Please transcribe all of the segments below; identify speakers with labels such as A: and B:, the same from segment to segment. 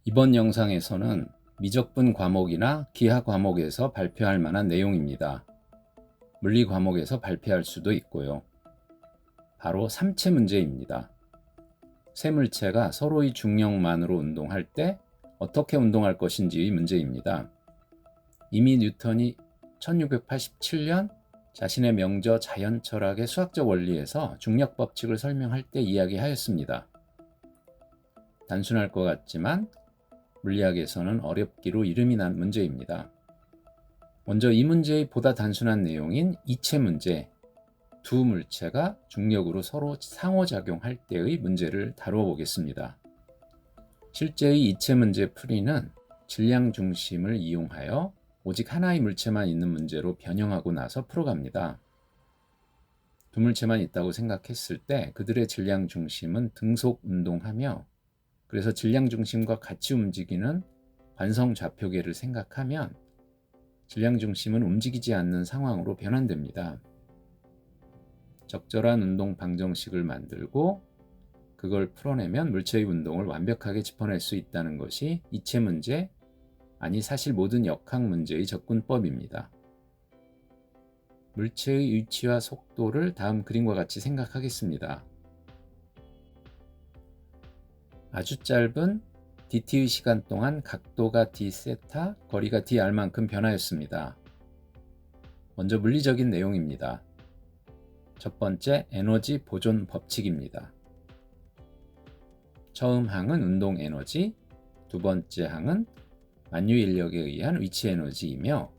A: 이번 영상에서는 미적분 과목이나 기하 과목에서 발표할 만한 내용입니다. 물리 과목에서 발표할 수도 있고요. 바로 삼체 문제입니다. 세 물체가 서로의 중력만으로 운동할 때 어떻게 운동할 것인지의 문제입니다. 이미 뉴턴이 1687년 자신의 명저 자연철학의 수학적 원리에서 중력 법칙을 설명할 때 이야기하였습니다. 단순할 것 같지만 물리학에서는 어렵기로 이름이 난 문제입니다. 먼저 이 문제의 보다 단순한 내용인 이체 문제, 두 물체가 중력으로 서로 상호작용할 때의 문제를 다루어 보겠습니다. 실제의 이체 문제 풀이는 질량 중심을 이용하여 오직 하나의 물체만 있는 문제로 변형하고 나서 풀어갑니다. 두 물체만 있다고 생각했을 때 그들의 질량 중심은 등속 운동하며, 그래서 질량 중심과 같이 움직이는 관성 좌표계를 생각하면 질량 중심은 움직이지 않는 상황으로 변환됩니다. 적절한 운동 방정식을 만들고 그걸 풀어내면 물체의 운동을 완벽하게 짚어낼 수 있다는 것이 이체 문제, 아니 사실 모든 역학 문제의 접근법입니다. 물체의 위치와 속도를 다음 그림과 같이 생각하겠습니다. 아주 짧은 dt의 시간 동안 각도가 d 세타, 거리가 dr만큼 변하였습니다. 먼저 물리적인 내용입니다. 첫 번째, 에너지 보존 법칙입니다. 처음 항은 운동 에너지, 두 번째 항은 만유 인력에 의한 위치 에너지이며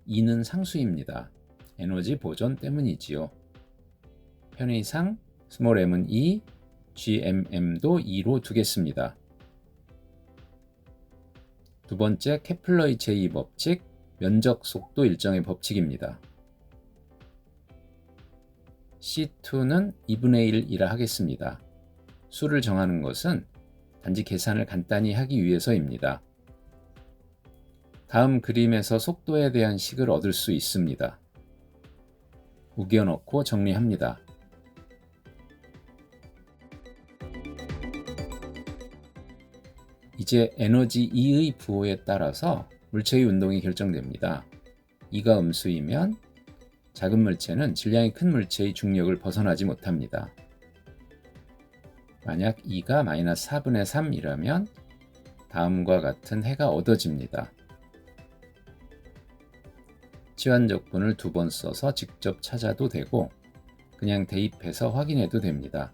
A: E는 상수입니다. 에너지 보존 때문이지요. 편의상 m은 2, gmm도 2로 두겠습니다. 두 번째, 케플러의 제2법칙, 면적 속도 일정의 법칙입니다. C2는 2분의 1이라 하겠습니다. 수를 정하는 것은 단지 계산을 간단히 하기 위해서입니다. 다음 그림에서 속도에 대한 식을 얻을 수 있습니다. 우겨넣고 정리합니다. 이제 에너지 E의 부호에 따라서 물체의 운동이 결정됩니다. E가 음수이면 작은 물체는 질량이 큰 물체의 중력을 벗어나지 못합니다. 만약 E가 마이너스 4분의 3이라면 다음과 같은 해가 얻어집니다. 치환적분을 2번 써서 직접 찾아도 되고 그냥 대입해서 확인해도 됩니다.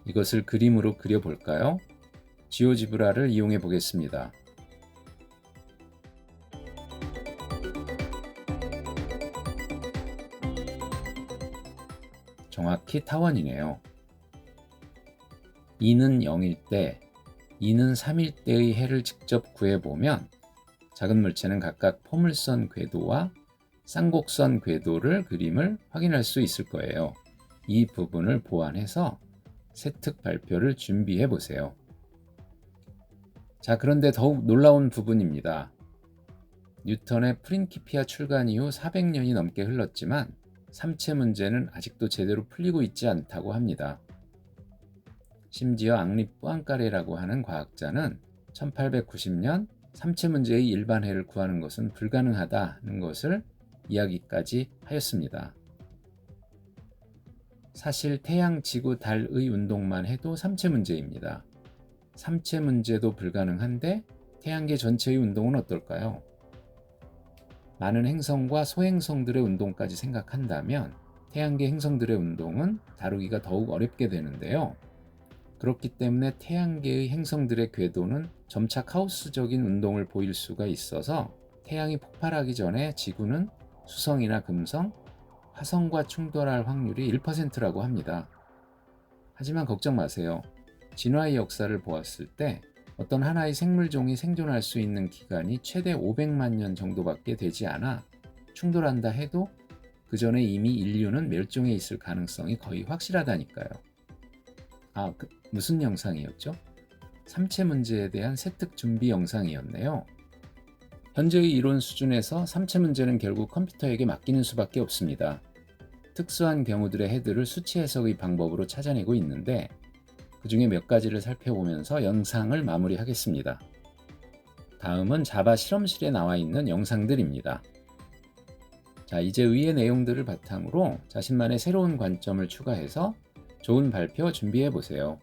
A: 이것을 그림으로 그려볼까요? 지오지브라를 이용해 보겠습니다. 정확히 타원이네요. 2는 0일 때, 2는 3일 때의 해를 직접 구해보면 작은 물체는 각각 포물선 궤도와 쌍곡선 궤도를 그림을 확인할 수 있을 거예요. 이 부분을 보완해서 세특 발표를 준비해 보세요. 자, 그런데 더욱 놀라운 부분입니다. 뉴턴의 프린키피아 출간 이후 400년이 넘게 흘렀지만 삼체 문제는 아직도 제대로 풀리고 있지 않다고 합니다. 심지어 앙리 뿌앙까레라고 하는 과학자는 1890년 삼체 문제의 일반해를 구하는 것은 불가능하다는 것을 이야기까지 하였습니다. 사실 태양, 지구, 달의 운동만 해도 삼체 문제입니다. 삼체 문제도 불가능한데 태양계 전체의 운동은 어떨까요? 많은 행성과 소행성들의 운동까지 생각한다면 태양계 행성들의 운동은 다루기가 더욱 어렵게 되는데요. 그렇기 때문에 태양계의 행성들의 궤도는 점차 카오스적인 운동을 보일 수가 있어서 태양이 폭발하기 전에 지구는 수성이나 금성, 화성과 충돌할 확률이 1%라고 합니다. 하지만 걱정 마세요. 진화의 역사를 보았을 때 어떤 하나의 생물종이 생존할 수 있는 기간이 최대 500만 년 정도밖에 되지 않아 충돌한다 해도 그 전에 이미 인류는 멸종해 있을 가능성이 거의 확실하다니까요. 무슨 영상이었죠? 삼체 문제에 대한 세특 준비 영상이었네요. 현재의 이론 수준에서 삼체 문제는 결국 컴퓨터에게 맡기는 수밖에 없습니다. 특수한 경우들의 해들을 수치 해석의 방법으로 찾아내고 있는데 그 중에 몇 가지를 살펴보면서 영상을 마무리하겠습니다. 다음은 자바 실험실에 나와 있는 영상들입니다. 자, 이제 위의 내용들을 바탕으로 자신만의 새로운 관점을 추가해서 좋은 발표 준비해 보세요.